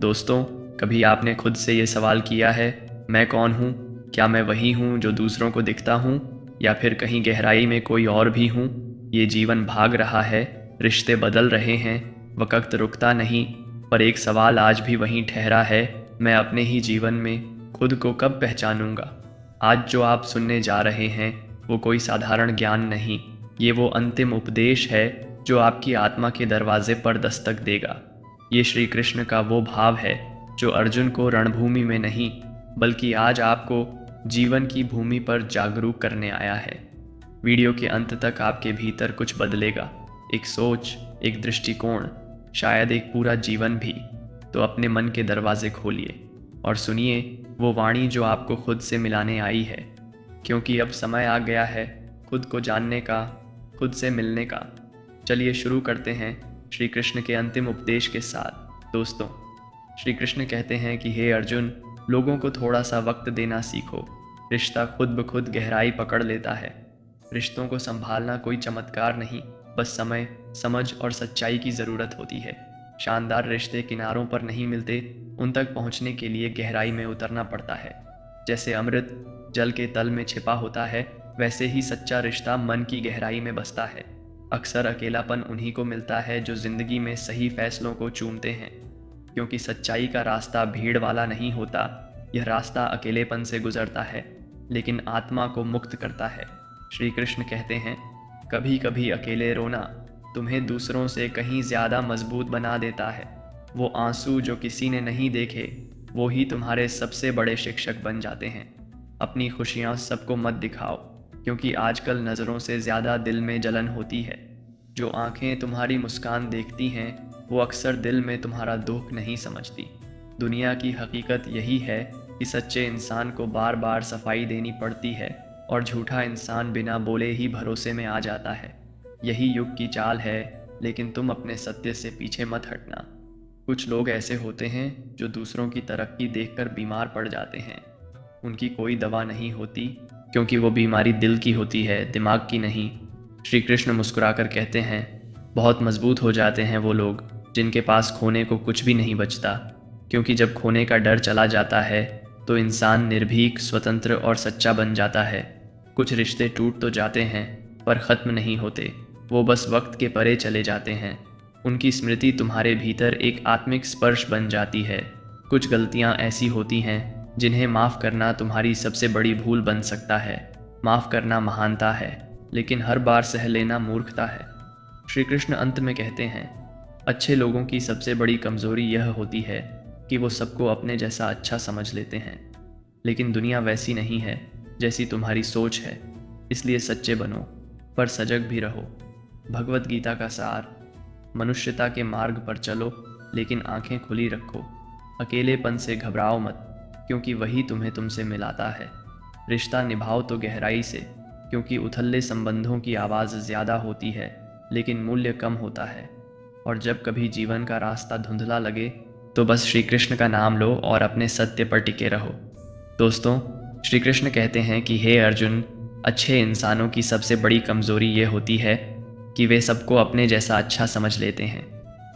दोस्तों, कभी आपने खुद से ये सवाल किया है, मैं कौन हूँ? क्या मैं वही हूँ जो दूसरों को दिखता हूँ, या फिर कहीं गहराई में कोई और भी हूँ? ये जीवन भाग रहा है, रिश्ते बदल रहे हैं, वक्त रुकता नहीं, पर एक सवाल आज भी वहीं ठहरा है, मैं अपने ही जीवन में खुद को कब पहचानूंगा? आज जो आप सुनने जा रहे हैं, वो कोई साधारण ज्ञान नहीं, ये वो अंतिम उपदेश है जो आपकी आत्मा के दरवाजे पर दस्तक देगा। ये श्री कृष्ण का वो भाव है जो अर्जुन को रणभूमि में नहीं, बल्कि आज आपको जीवन की भूमि पर जागरूक करने आया है। वीडियो के अंत तक आपके भीतर कुछ बदलेगा, एक सोच, एक दृष्टिकोण, शायद एक पूरा जीवन भी। तो अपने मन के दरवाजे खोलिए और सुनिए वो वाणी जो आपको खुद से मिलाने आई है, क्योंकि अब समय आ गया है खुद को जानने का, खुद से मिलने का। चलिए शुरू करते हैं श्री कृष्ण के अंतिम उपदेश के साथ। दोस्तों, श्री कृष्ण कहते हैं कि हे अर्जुन, लोगों को थोड़ा सा वक्त देना सीखो। रिश्ता खुद ब खुद गहराई पकड़ लेता है। रिश्तों को संभालना कोई चमत्कार नहीं, बस समय, समझ और सच्चाई की ज़रूरत होती है। शानदार रिश्ते किनारों पर नहीं मिलते, उन तक पहुंचने के लिए गहराई में उतरना पड़ता है। जैसे अमृत जल के तल में छिपा होता है, वैसे ही सच्चा रिश्ता मन की गहराई में बसता है। अक्सर अकेलापन उन्हीं को मिलता है जो जिंदगी में सही फैसलों को चूमते हैं, क्योंकि सच्चाई का रास्ता भीड़ वाला नहीं होता। यह रास्ता अकेलेपन से गुजरता है, लेकिन आत्मा को मुक्त करता है। श्री कृष्ण कहते हैं, कभी कभी अकेले रोना तुम्हें दूसरों से कहीं ज़्यादा मजबूत बना देता है। वो आंसू जो किसी ने नहीं देखे, वो ही तुम्हारे सबसे बड़े शिक्षक बन जाते हैं। अपनी खुशियाँ सबको मत दिखाओ, क्योंकि आजकल नज़रों से ज़्यादा दिल में जलन होती है। जो आंखें तुम्हारी मुस्कान देखती हैं, वो अक्सर दिल में तुम्हारा दुख नहीं समझती। दुनिया की हकीकत यही है कि सच्चे इंसान को बार बार सफाई देनी पड़ती है और झूठा इंसान बिना बोले ही भरोसे में आ जाता है। यही युग की चाल है, लेकिन तुम अपने सत्य से पीछे मत हटना। कुछ लोग ऐसे होते हैं जो दूसरों की तरक्की देखकर बीमार पड़ जाते हैं। उनकी कोई दवा नहीं होती, क्योंकि वो बीमारी दिल की होती है, दिमाग की नहीं। श्री कृष्ण मुस्कुराकर कहते हैं, बहुत मजबूत हो जाते हैं वो लोग जिनके पास खोने को कुछ भी नहीं बचता, क्योंकि जब खोने का डर चला जाता है तो इंसान निर्भीक, स्वतंत्र और सच्चा बन जाता है। कुछ रिश्ते टूट तो जाते हैं, पर ख़त्म नहीं होते, वो बस वक्त के परे चले जाते हैं। उनकी स्मृति तुम्हारे भीतर एक आत्मिक स्पर्श बन जाती है। कुछ गलतियाँ ऐसी होती हैं जिन्हें माफ़ करना तुम्हारी सबसे बड़ी भूल बन सकता है। माफ़ करना महानता है, लेकिन हर बार सह लेना मूर्खता है। श्री कृष्ण अंत में कहते हैं, अच्छे लोगों की सबसे बड़ी कमज़ोरी यह होती है कि वो सबको अपने जैसा अच्छा समझ लेते हैं। लेकिन दुनिया वैसी नहीं है जैसी तुम्हारी सोच है, इसलिए सच्चे बनो, पर सजग भी रहो। भगवत गीता का सार, मनुष्यता के मार्ग पर चलो, लेकिन आंखें खुली रखो। अकेलेपन से घबराओ मत, क्योंकि वही तुम्हें तुमसे मिलाता है। रिश्ता निभाओ तो गहराई से, क्योंकि उथले संबंधों की आवाज़ ज़्यादा होती है, लेकिन मूल्य कम होता है। और जब कभी जीवन का रास्ता धुंधला लगे, तो बस श्री कृष्ण का नाम लो और अपने सत्य पर टिके रहो। दोस्तों, श्री कृष्ण कहते हैं कि हे अर्जुन, अच्छे इंसानों की सबसे बड़ी कमज़ोरी ये होती है कि वे सबको अपने जैसा अच्छा समझ लेते हैं।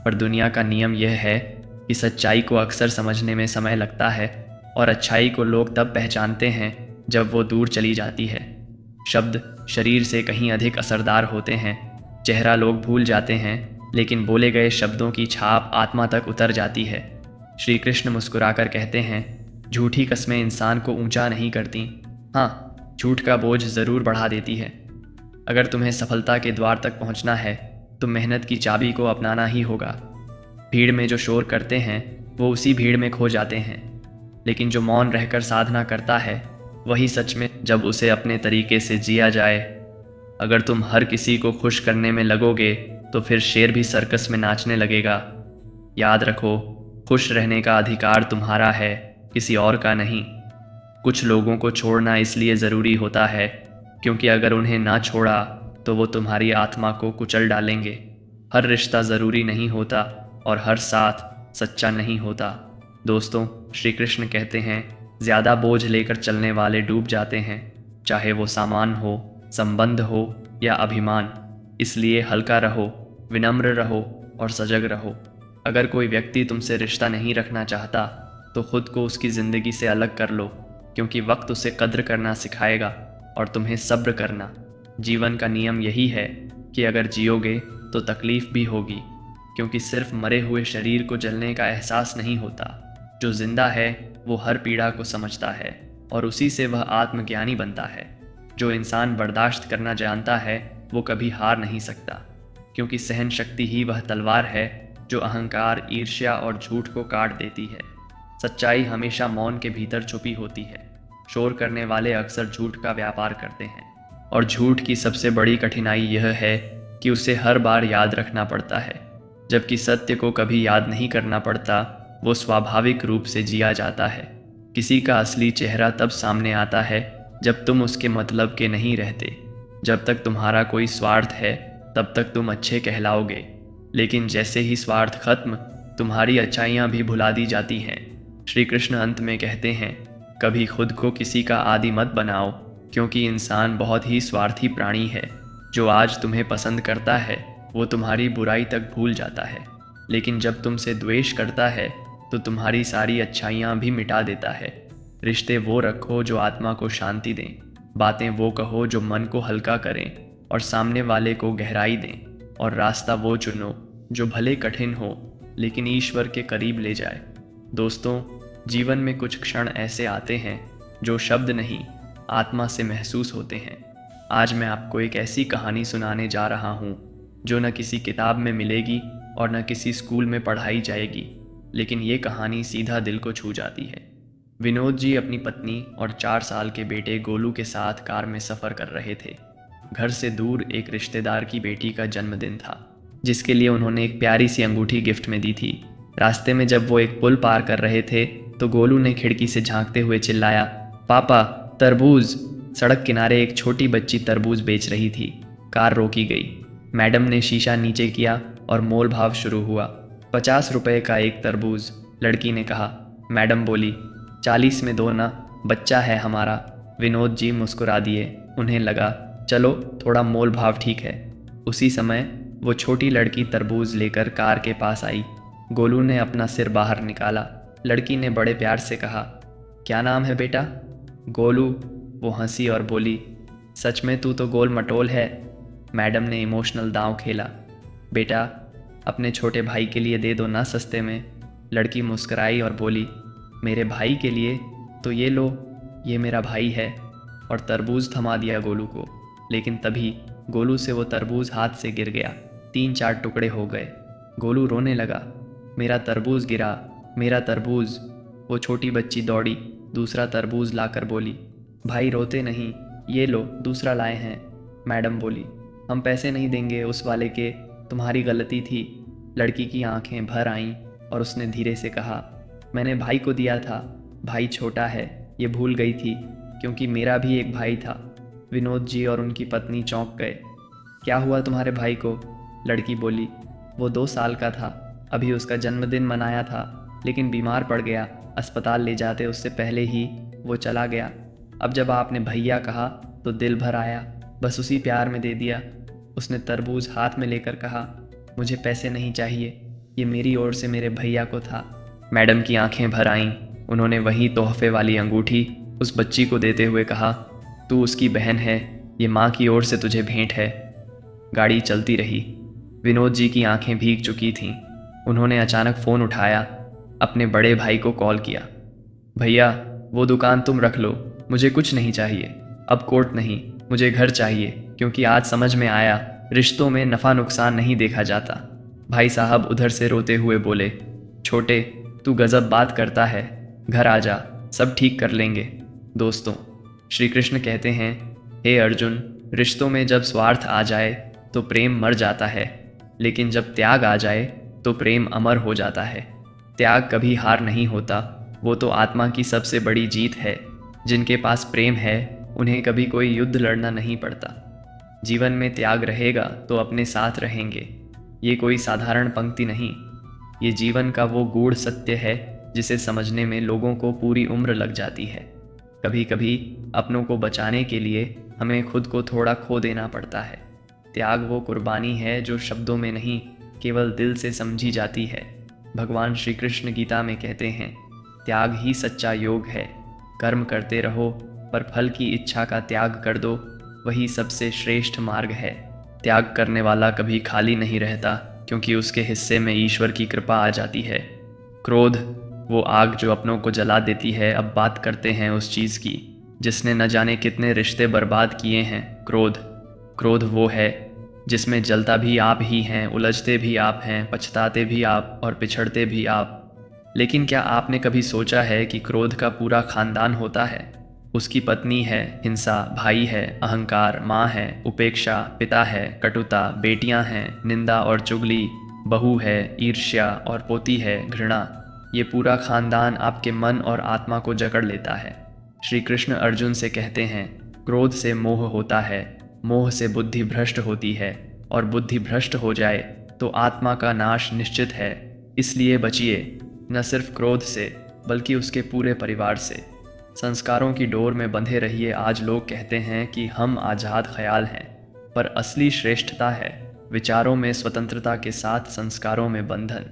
पर दुनिया का नियम यह है कि सच्चाई को अक्सर समझने में समय लगता है, और अच्छाई को लोग तब पहचानते हैं जब वो दूर चली जाती है। शब्द शरीर से कहीं अधिक असरदार होते हैं। चेहरा लोग भूल जाते हैं, लेकिन बोले गए शब्दों की छाप आत्मा तक उतर जाती है। श्री कृष्ण मुस्कुराकर कहते हैं, झूठी कस्में इंसान को ऊंचा नहीं करती। हाँ, झूठ का बोझ ज़रूर बढ़ा देती है। अगर तुम्हें सफलता के द्वार तक पहुंचना है, तो मेहनत की चाबी को अपनाना ही होगा। भीड़ में जो शोर करते हैं, वो उसी भीड़ में खो जाते हैं, लेकिन जो मौन रहकर साधना करता है, वही सच में जब उसे अपने तरीके से जिया जाए। अगर तुम हर किसी को खुश करने में लगोगे, तो फिर शेर भी सर्कस में नाचने लगेगा। याद रखो, खुश रहने का अधिकार तुम्हारा है, किसी और का नहीं। कुछ लोगों को छोड़ना इसलिए ज़रूरी होता है क्योंकि अगर उन्हें ना छोड़ा तो वो तुम्हारी आत्मा को कुचल डालेंगे। हर रिश्ता ज़रूरी नहीं होता, और हर साथ सच्चा नहीं होता। दोस्तों, श्री कृष्ण कहते हैं, ज़्यादा बोझ लेकर चलने वाले डूब जाते हैं, चाहे वो सामान हो, संबंध हो या अभिमान। इसलिए हल्का रहो, विनम्र रहो और सजग रहो। अगर कोई व्यक्ति तुमसे रिश्ता नहीं रखना चाहता तो खुद को उसकी ज़िंदगी से अलग कर लो, क्योंकि वक्त उसे कद्र करना सिखाएगा और तुम्हें सब्र करना। जीवन का नियम यही है कि अगर जियोगे तो तकलीफ़ भी होगी, क्योंकि सिर्फ मरे हुए शरीर को जलने का एहसास नहीं होता। जो जिंदा है वो हर पीड़ा को समझता है और उसी से वह आत्मज्ञानी बनता है। जो इंसान बर्दाश्त करना जानता है वो कभी हार नहीं सकता, क्योंकि सहन शक्ति ही वह तलवार है जो अहंकार, ईर्ष्या और झूठ को काट देती है। सच्चाई हमेशा मौन के भीतर छुपी होती है। शोर करने वाले अक्सर झूठ का व्यापार करते हैं, और झूठ की सबसे बड़ी कठिनाई यह है कि उसे हर बार याद रखना पड़ता है, जबकि सत्य को कभी याद नहीं करना पड़ता, वो स्वाभाविक रूप से जिया जाता है। किसी का असली चेहरा तब सामने आता है जब तुम उसके मतलब के नहीं रहते। जब तक तुम्हारा कोई स्वार्थ है तब तक तुम अच्छे कहलाओगे, लेकिन जैसे ही स्वार्थ खत्म, तुम्हारी अच्छाइयाँ भी भुला दी जाती हैं। श्री कृष्ण अंत में कहते हैं, कभी खुद को किसी का आदी मत बनाओ, क्योंकि इंसान बहुत ही स्वार्थी प्राणी है। जो आज तुम्हें पसंद करता है वो तुम्हारी बुराई तक भूल जाता है, लेकिन जब तुमसे द्वेष करता है तो तुम्हारी सारी अच्छाइयाँ भी मिटा देता है। रिश्ते वो रखो जो आत्मा को शांति दें, बातें वो कहो जो मन को हल्का करें और सामने वाले को गहराई दें, और रास्ता वो चुनो जो भले कठिन हो लेकिन ईश्वर के करीब ले जाए। दोस्तों, जीवन में कुछ क्षण ऐसे आते हैं जो शब्द नहीं, आत्मा से महसूस होते हैं। आज मैं आपको एक ऐसी कहानी सुनाने जा रहा हूँ जो न किसी किताब में मिलेगी और न किसी स्कूल में पढ़ाई जाएगी, लेकिन ये कहानी सीधा दिल को छू जाती है। विनोद जी अपनी पत्नी और 4 साल के बेटे गोलू के साथ कार में सफ़र कर रहे थे। घर से दूर एक रिश्तेदार की बेटी का जन्मदिन था, जिसके लिए उन्होंने एक प्यारी सी अंगूठी गिफ्ट में दी थी। रास्ते में जब वो एक पुल पार कर रहे थे तो गोलू ने खिड़की से झांकते हुए चिल्लाया, पापा तरबूज। सड़क किनारे एक छोटी बच्ची तरबूज बेच रही थी। कार रोकी गई। मैडम ने शीशा नीचे किया और मोल भाव शुरू हुआ। 50 रुपए का एक तरबूज, लड़की ने कहा। मैडम बोली, 40 में दो ना, बच्चा है हमारा। विनोद जी मुस्कुरा दिए। उन्हें लगा, चलो थोड़ा मोल भाव ठीक है। उसी समय वो छोटी लड़की तरबूज लेकर कार के पास आई। गोलू ने अपना सिर बाहर निकाला। लड़की ने बड़े प्यार से कहा, क्या नाम है बेटा? गोलू। वो हंसी और बोली, सच में तू तो गोल मटोल है। मैडम ने इमोशनल दांव खेला। बेटा, अपने छोटे भाई के लिए दे दो ना सस्ते में। लड़की मुस्कुराई और बोली, मेरे भाई के लिए तो ये लो, ये मेरा भाई है। और तरबूज थमा दिया गोलू को। लेकिन तभी गोलू से वो तरबूज हाथ से गिर गया। 3-4 टुकड़े हो गए। गोलू रोने लगा, मेरा तरबूज गिरा, मेरा तरबूज। वो छोटी बच्ची दौड़ी, दूसरा तरबूज लाकर बोली, भाई रोते नहीं, ये लो दूसरा लाए हैं। मैडम बोली, हम पैसे नहीं देंगे उस वाले के, तुम्हारी गलती थी। लड़की की आंखें भर आईं और उसने धीरे से कहा, मैंने भाई को दिया था, भाई छोटा है, ये भूल गई थी, क्योंकि मेरा भी एक भाई था। विनोद जी और उनकी पत्नी चौंक गए। क्या हुआ तुम्हारे भाई को? लड़की बोली, वो 2 साल का था, अभी उसका जन्मदिन मनाया था, लेकिन बीमार पड़ गया। अस्पताल ले जाते उससे पहले ही वो चला गया। अब जब आपने भैया कहा तो दिल भर आया, बस उसी प्यार में दे दिया। उसने तरबूज हाथ में लेकर कहा, मुझे पैसे नहीं चाहिए, ये मेरी ओर से मेरे भैया को था। मैडम की आंखें भर आईं। उन्होंने वही तोहफे वाली अंगूठी उस बच्ची को देते हुए कहा, तू उसकी बहन है, ये माँ की ओर से तुझे भेंट है। गाड़ी चलती रही। विनोद जी की आंखें भीग चुकी थीं। उन्होंने अचानक फ़ोन उठाया, अपने बड़े भाई को कॉल किया। भैया, वो दुकान तुम रख लो, मुझे कुछ नहीं चाहिए, अब कोर्ट नहीं, मुझे घर चाहिए, क्योंकि आज समझ में आया रिश्तों में नफ़ा नुकसान नहीं देखा जाता। भाई साहब उधर से रोते हुए बोले, छोटे तू गज़ब बात करता है, घर आ जा, सब ठीक कर लेंगे। दोस्तों, श्री कृष्ण कहते हैं, हे अर्जुन, रिश्तों में जब स्वार्थ आ जाए तो प्रेम मर जाता है, लेकिन जब त्याग आ जाए तो प्रेम अमर हो जाता है। त्याग कभी हार नहीं होता, वो तो आत्मा की सबसे बड़ी जीत है। जिनके पास प्रेम है उन्हें कभी कोई युद्ध लड़ना नहीं पड़ता। जीवन में त्याग रहेगा तो अपने साथ रहेंगे। ये कोई साधारण पंक्ति नहीं, ये जीवन का वो गूढ़ सत्य है जिसे समझने में लोगों को पूरी उम्र लग जाती है। कभी कभी अपनों को बचाने के लिए हमें खुद को थोड़ा खो देना पड़ता है। त्याग वो कुर्बानी है जो शब्दों में नहीं, केवल दिल से समझी जाती है। भगवान श्री कृष्ण गीता में कहते हैं, त्याग ही सच्चा योग है। कर्म करते रहो पर फल की इच्छा का त्याग कर दो, वही सबसे श्रेष्ठ मार्ग है। त्याग करने वाला कभी खाली नहीं रहता, क्योंकि उसके हिस्से में ईश्वर की कृपा आ जाती है। क्रोध, वो आग जो अपनों को जला देती है। अब बात करते हैं उस चीज़ की जिसने न जाने कितने रिश्ते बर्बाद किए हैं। क्रोध। क्रोध वो है जिसमें जलता भी आप ही हैं, उलझते भी आप हैं, पछताते भी आप और पिछड़ते भी आप। लेकिन क्या आपने कभी सोचा है कि क्रोध का पूरा खानदान होता है? उसकी पत्नी है हिंसा, भाई है अहंकार, माँ है उपेक्षा, पिता है कटुता, बेटियां हैं निंदा और चुगली, बहू है ईर्ष्या और पोती है घृणा। ये पूरा खानदान आपके मन और आत्मा को जकड़ लेता है। श्री कृष्ण अर्जुन से कहते हैं, क्रोध से मोह होता है, मोह से बुद्धि भ्रष्ट होती है, और बुद्धि भ्रष्ट हो जाए तो आत्मा का नाश निश्चित है। इसलिए बचिए, न सिर्फ क्रोध से बल्कि उसके पूरे परिवार से। संस्कारों की डोर में बंधे रहिए। आज लोग कहते हैं कि हम आज़ाद ख्याल हैं, पर असली श्रेष्ठता है विचारों में स्वतंत्रता के साथ संस्कारों में बंधन।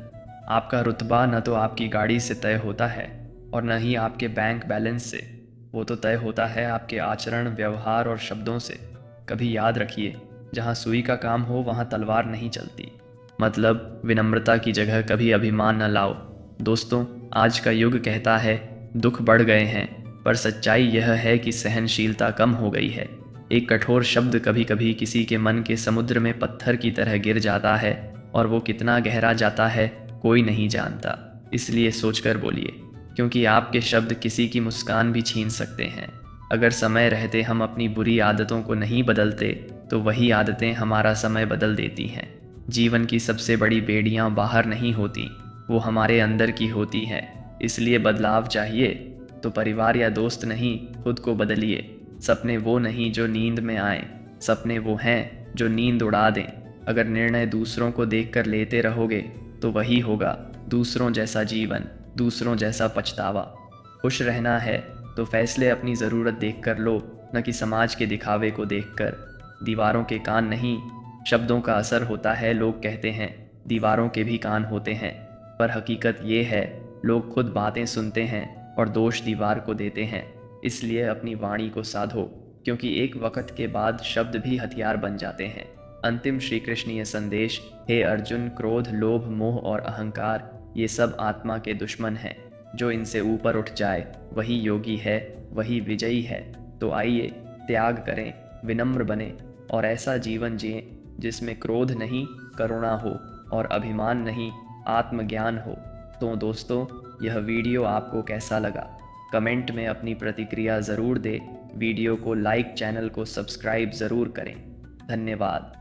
आपका रुतबा न तो आपकी गाड़ी से तय होता है और न ही आपके बैंक बैलेंस से, वो तो तय होता है आपके आचरण, व्यवहार और शब्दों से। कभी याद रखिए, जहाँ सुई का काम हो वहाँ तलवार नहीं चलती। मतलब विनम्रता की जगह कभी अभिमान न लाओ। दोस्तों, आज का युग कहता है दुख बढ़ गए हैं, पर सच्चाई यह है कि सहनशीलता कम हो गई है। एक कठोर शब्द कभी कभी किसी के मन के समुद्र में पत्थर की तरह गिर जाता है, और वो कितना गहरा जाता है कोई नहीं जानता। इसलिए सोचकर बोलिए, क्योंकि आपके शब्द किसी की मुस्कान भी छीन सकते हैं। अगर समय रहते हम अपनी बुरी आदतों को नहीं बदलते, तो वही आदतें हमारा समय बदल देती हैं। जीवन की सबसे बड़ी बेड़ियां बाहर नहीं होती, वो हमारे अंदर की होती हैं। इसलिए बदलाव चाहिए तो परिवार या दोस्त नहीं, खुद को बदलिए। सपने वो नहीं जो नींद में आए, सपने वो हैं जो नींद उड़ा दें। अगर निर्णय दूसरों को देखकर लेते रहोगे तो वही होगा दूसरों जैसा जीवन, दूसरों जैसा पछतावा। खुश रहना है तो फैसले अपनी ज़रूरत देखकर लो, न कि समाज के दिखावे को देखकर। दीवारों के कान नहीं, शब्दों का असर होता है। लोग कहते हैं दीवारों के भी कान होते हैं, पर हकीकत ये है लोग खुद बातें सुनते हैं और दोष दीवार को देते हैं। इसलिए अपनी वाणी को साधो, क्योंकि एक वक़्त के बाद शब्द भी हथियार बन जाते हैं। अंतिम श्री कृष्णीय संदेश, हे अर्जुन, क्रोध, लोभ, मोह और अहंकार ये सब आत्मा के दुश्मन हैं। जो इनसे ऊपर उठ जाए वही योगी है, वही विजयी है। तो आइए त्याग करें, विनम्र बने और ऐसा जीवन जिएं जिसमें क्रोध नहीं, करुणा हो, और अभिमान नहीं, आत्मज्ञान हो। तो दोस्तों, यह वीडियो आपको कैसा लगा? कमेंट में अपनी प्रतिक्रिया ज़रूर दें। वीडियो को लाइक, चैनल को सब्सक्राइब ज़रूर करें। धन्यवाद।